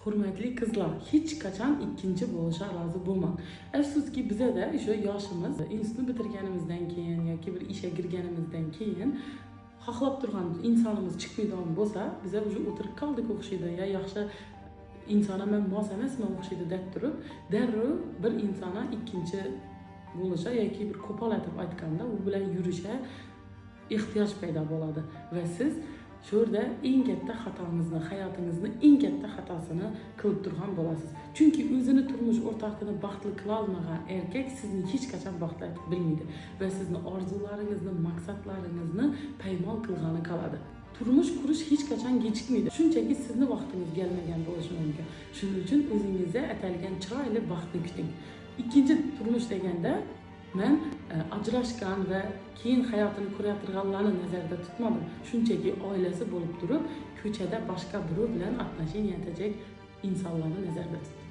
Hürmetli kızlar, hiç kaçan ikinci buluşa razı bulmak. Afsuski bize de şu yaşımız, institut bitirgenimizden keyin yoki bir işe girgenimizden keyin haqlab turgan insonimiz chiqmaydigan bo'lsa, bize уже o'tirib qoldik o'xshaydi, ya yaxshi insona men mos emasman o'xshaydi deb turib, darrov bir insona ikkinchi bo'lishga yoki bir qo'pol etib aytganda u bilan yurishga ehtiyoj paydo bo'ladi va siz shu yerda eng katta xatongizni, hayotingizni eng katta xatosini qilib turgan bo'lasiz. Chunki o'zini turmush o'rtog'ini baxtli qila olmagan erkak sizni hech qachon baxtli etib bilmaydi va sizni orzularingizni, maqsadlaringizni paymol qilgani qoladi. Turmush qurish hech qachon kechikmaydi. Shunchaki sizni vaqtingiz kelmagan bo'lishi mumkin. Shuning uchun o'zingizga atalgan chiroyli baxtni kuting. Ikkinchi turmush deganda men ajrashgan va keyin hayotini ko'rayotganlarni nazarda tutmadim. Shunchaki oilasi bo'lib turib, ko'chada boshqa biri bilan отношения etajak insonlarni nazarda tutdim.